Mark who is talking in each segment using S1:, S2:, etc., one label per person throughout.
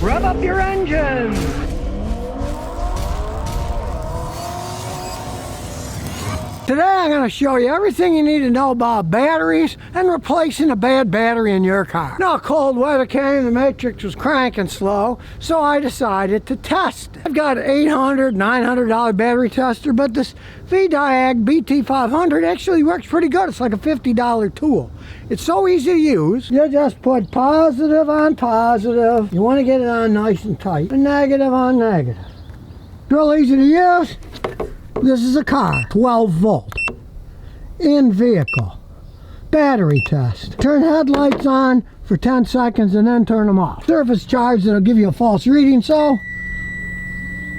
S1: Rev up your engines! Today I'm going to show you everything you need to know about batteries and replacing a bad battery in your car. Now cold weather came, the matrix was cranking slow, so I decided to test it. I've got an $800, $900 battery tester, but this VDiag BT500 actually works pretty good. It's like a $50 tool. It's so easy to use. You just put positive on positive. You want to get it on nice and tight. And negative on negative. Real easy to use. This is a car, 12 volt, in vehicle, battery test. Turn headlights on for 10 seconds and then turn them off. Surface charge, that'll give you a false reading, so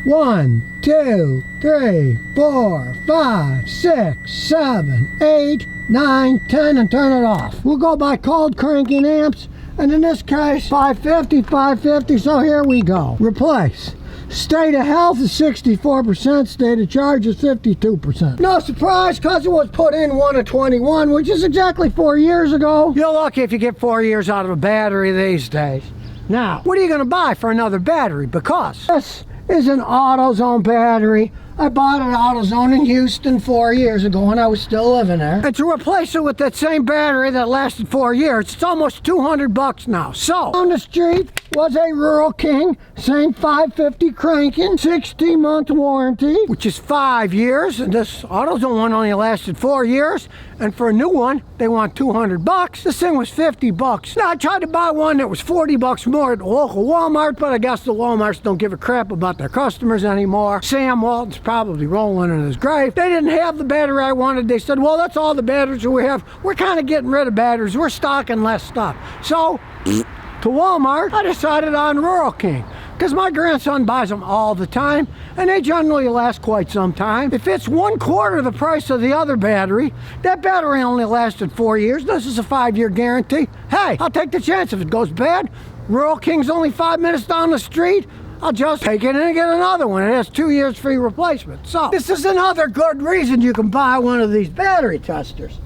S1: 1, 2, 3, 4, 5, 6, 7, 8, 9, 10, and turn it off. We'll go by cold cranking amps, and in this case, 550, so here we go. Replace. State of health is 64%, state of charge is 52%. No surprise, because it was put in 1 of 21, which is exactly 4 years ago. You're lucky if you get 4 years out of a battery these days. Now, what are you going to buy for another battery? Because this is an AutoZone battery. I bought an AutoZone in Houston 4 years ago when I was still living there. And to replace it with that same battery that lasted 4 years, it's almost $200 now. So, on the street was a Rural King, same 550 cranking, 60-month warranty, which is 5 years. And this AutoZone one only lasted 4 years. And for a new one, they want $200. This thing was $50. Now, I tried to buy one that was $40 more at the local Walmart, but I guess the Walmarts don't give a crap about their customers anymore. Sam Walton's probably rolling in his grave. They didn't have the battery I wanted. They said, well, that's all the batteries we have. We're kind of getting rid of batteries. We're stocking less stuff. So, to Walmart, I decided on Rural King, because my grandson buys them all the time, and they generally last quite some time. If it's 1/4 the price of the other battery, that battery only lasted 4 years. This is a 5-year guarantee. Hey, I'll take the chance. If it goes bad, Rural King's only 5 minutes down the street. I'll just take it and get another one. It has 2 years free replacement. So this is another good reason you can buy one of these battery testers.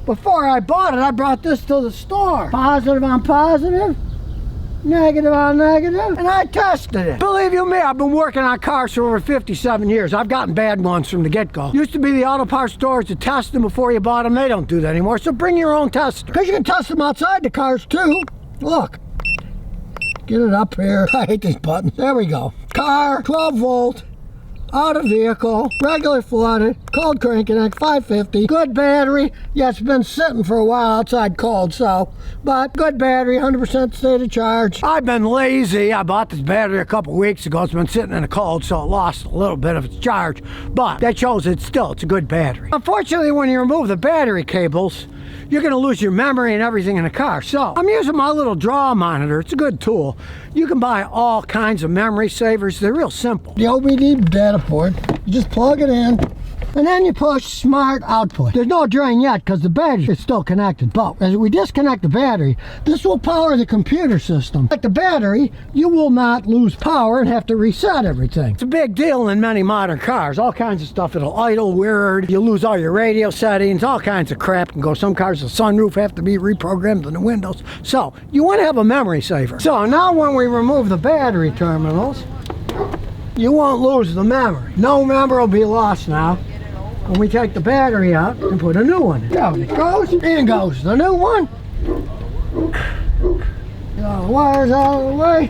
S1: Before I bought it, I brought this to the store. Positive on positive, negative on negative, and I tested it. Believe you me, I've been working on cars for over 57 years. I've gotten bad ones from the get-go. Used to be the auto parts stores to test them before you bought them. They don't do that anymore, so bring your own tester. Because you can test them outside the cars too. Look. Get it up here. I hate these buttons. There we go. Car, 12 volt, out of vehicle, regular flooded, cold cranking at 550. Good battery. Yeah, it's been sitting for a while outside cold, so, but good battery, 100% state of charge. I've been lazy. I bought this battery a couple weeks ago. It's been sitting in the cold, so it lost a little bit of its charge, but that shows it's a good battery. Unfortunately, when you remove the battery cables, you're going to lose your memory and everything in the car. So I'm using my little draw monitor. It's a good tool. You can buy all kinds of memory savers. They're real simple. The OBD data port, you just plug it in, and then you push smart output. There's no drain yet because the battery is still connected. But as we disconnect the battery, this will power the computer system. Like the battery, you will not lose power and have to reset everything. It's a big deal in many modern cars. All kinds of stuff. It'll idle weird. You lose all your radio settings. All kinds of crap can go. Some cars, the sunroof have to be reprogrammed in the windows. So you want to have a memory saver. So now when we remove the battery terminals, you won't lose the memory. No memory will be lost now. When we take the battery out and put a new one in. Down it goes, in goes the new one. The wires out of the way.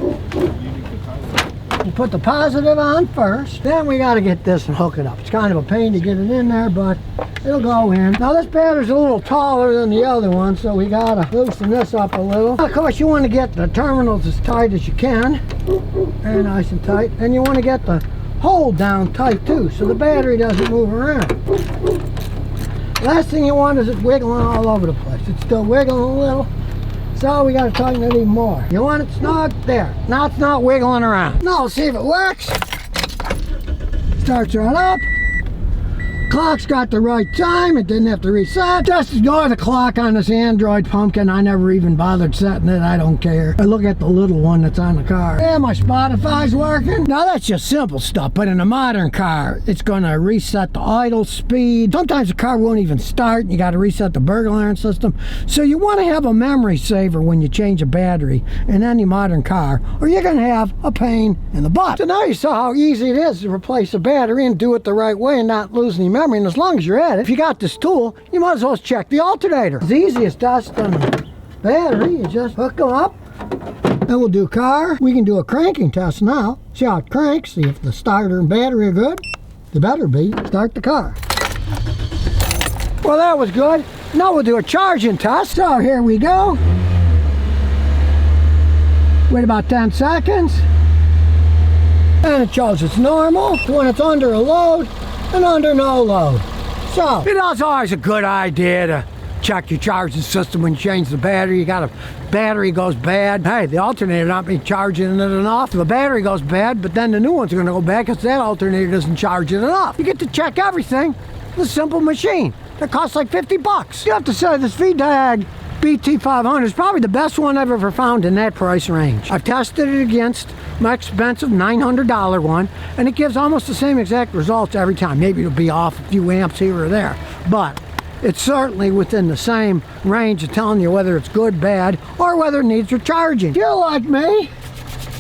S1: You put the positive on first. Then we got to get this and hook it up. It's kind of a pain to get it in there, but it'll go in. Now this battery's a little taller than the other one, so we got to loosen this up a little. Of course, you want to get the terminals as tight as you can. Very nice and tight. And you want to get the hold down tight too, so the battery doesn't move around. Last thing you want is it wiggling all over the place. It's still wiggling a little, so we got to tighten it even more. You want it snug? There. Now it's not wiggling around. Now let's see if it works. Starts right up. Clock's got the right time. It didn't have to reset. Just ignore the clock on this Android pumpkin. I never even bothered setting it. I don't care. I look at the little one that's on the car. Yeah, my Spotify's working. Now that's just simple stuff, but in a modern car, it's gonna reset the idle speed. Sometimes the car won't even start, and you gotta reset the burglar alarm system. So you wanna have a memory saver when you change a battery in any modern car, or you're gonna have a pain in the butt. So now you saw how easy it is to replace a battery and do it the right way and not lose any memory. And as long as you're at it, if you got this tool, you might as well check the alternator. It's the easiest test on the battery. You just hook them up. Then we'll do car. We can do a cranking test now. See how it cranks. See if the starter and battery are good. They better be. Start the car. Well, that was good. Now we'll do a charging test. So here we go. Wait about 10 seconds. And it shows it's normal when it's under a load and under no load. So it is always a good idea to check your charging system when you change the battery. You got a battery goes bad. Hey, the alternator not be charging it enough. The battery goes bad, but then the new one's going to go bad because that alternator doesn't charge it enough. You get to check everything with a simple machine that costs like 50 bucks. You have to say this VDAG BT500 is probably the best one I've ever found in that price range. I've tested it against my expensive $900 one, and it gives almost the same exact results every time. Maybe it'll be off a few amps here or there, but it's certainly within the same range of telling you whether it's good, bad, or whether it needs recharging. If you're like me,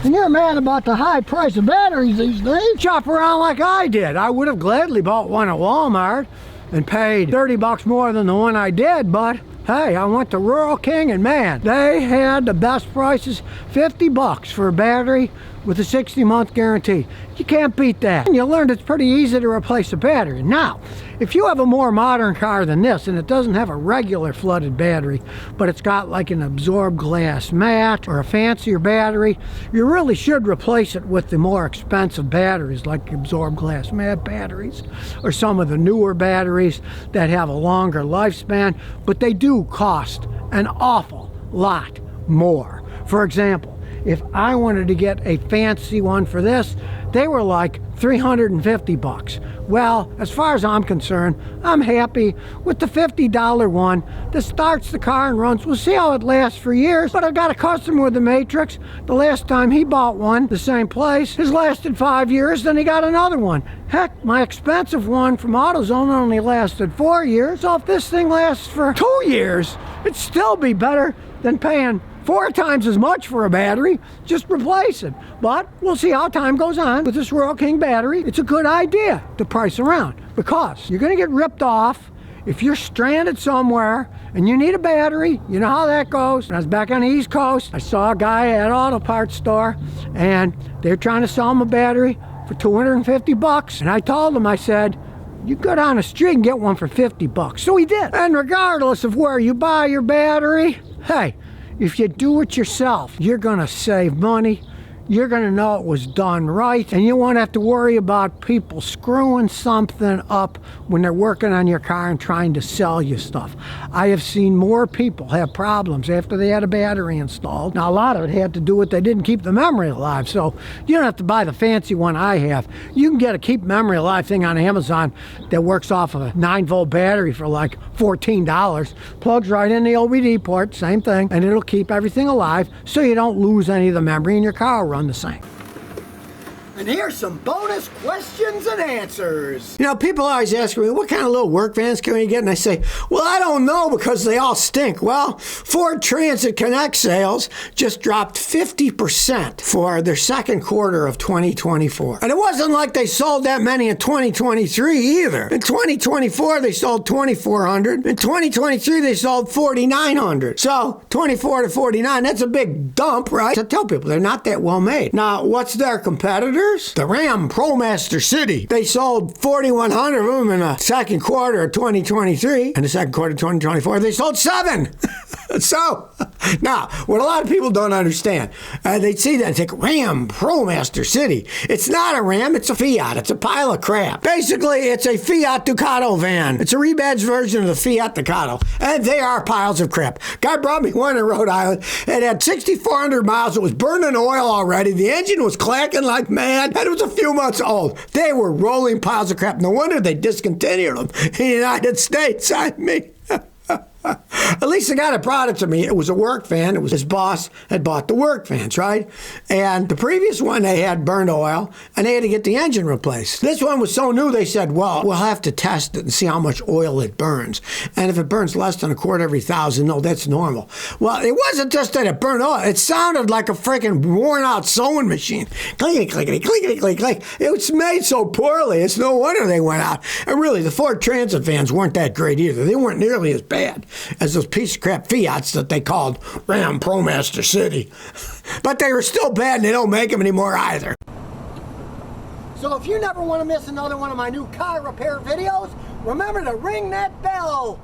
S1: and you're mad about the high price of batteries these days, shop around like I did. I would have gladly bought one at Walmart and paid 30 bucks more than the one I did, but hey, I went to Rural King, and man, they had the best prices. 50 bucks for a battery with a 60-month guarantee. You can't beat that. And you learned it's pretty easy to replace a battery. Now, if you have a more modern car than this, and it doesn't have a regular flooded battery, but it's got like an absorbed glass mat or a fancier battery, you really should replace it with the more expensive batteries, like absorbed glass mat batteries, or some of the newer batteries that have a longer lifespan, but they do cost an awful lot more. For example, if I wanted to get a fancy one for this, they were like 350 bucks. Well, as far as I'm concerned, I'm happy with the $50 one that starts the car and runs. We'll see how it lasts for years, but I've got a customer with the Matrix. The last time he bought one, the same place, his lasted 5 years, then he got another one. Heck, my expensive one from AutoZone only lasted 4 years, so if this thing lasts for 2 years, it'd still be better than paying 4 times as much for a battery. Just replace it. But we'll see how time goes on with this Rural King battery. It's a good idea to price around, because you're going to get ripped off if you're stranded somewhere and you need a battery. You know how that goes. When I was back on the East Coast, I saw a guy at an auto parts store, and they're trying to sell him a battery for 250 bucks. And I told him, I said, you go down the street and get one for 50 bucks. So he did. And regardless of where you buy your battery, hey, if you do it yourself, you're going to save money. You're going to know it was done right, and you won't have to worry about people screwing something up when they're working on your car and trying to sell you stuff. I have seen more people have problems after they had a battery installed. Now, a lot of it had to do with they didn't keep the memory alive, so you don't have to buy the fancy one I have. You can get a keep memory alive thing on Amazon that works off of a 9-volt battery for like $14. Plugs right in the OBD port, same thing, and it'll keep everything alive so you don't lose any of the memory in your car. Run the same. And here's some bonus questions and answers. You know, people always ask me, what kind of little work vans can we get? And I say, well, I don't know, because they all stink. Well, Ford Transit Connect sales just dropped 50% for their second quarter of 2024. And it wasn't like they sold that many in 2023 either. In 2024, they sold 2,400. In 2023, they sold 4,900. So 24 to 49, that's a big dump, right? I tell people they're not that well made. Now, what's their competitor? The Ram ProMaster City. They sold 4,100 of them in the second quarter of 2023. In the second quarter of 2024, they sold 7.
S2: So, now, what a lot of people don't understand, they'd see that and think, Ram ProMaster City. It's not a Ram, it's a Fiat. It's a pile of crap. Basically, it's a Fiat Ducato van. It's a rebadged version of the Fiat Ducato. And they are piles of crap. Guy brought me one in Rhode Island. It had 6,400 miles. It was burning oil already. The engine was clacking like mad. And it was a few months old. They were rolling piles of crap. No wonder they discontinued them in the United States. I mean... At least the guy that brought it to me, it was a work van. It was his boss had bought the work vans, right? And the previous one, they had burned oil, and they had to get the engine replaced. This one was so new, they said, well, we'll have to test it and see how much oil it burns. And if it burns less than a quart every 1,000, no, that's normal. Well, it wasn't just that it burned oil. It sounded like a freaking worn-out sewing machine. Clickety, clickety, clickety, click, click. It was made so poorly, it's no wonder they went out. And really, the Ford Transit vans weren't that great either. They weren't nearly as bad as those piece of crap Fiats that they called Ram ProMaster City. But they were still bad and they don't make them anymore either.
S1: So if you never want to miss another one of my new car repair videos, remember to ring that bell.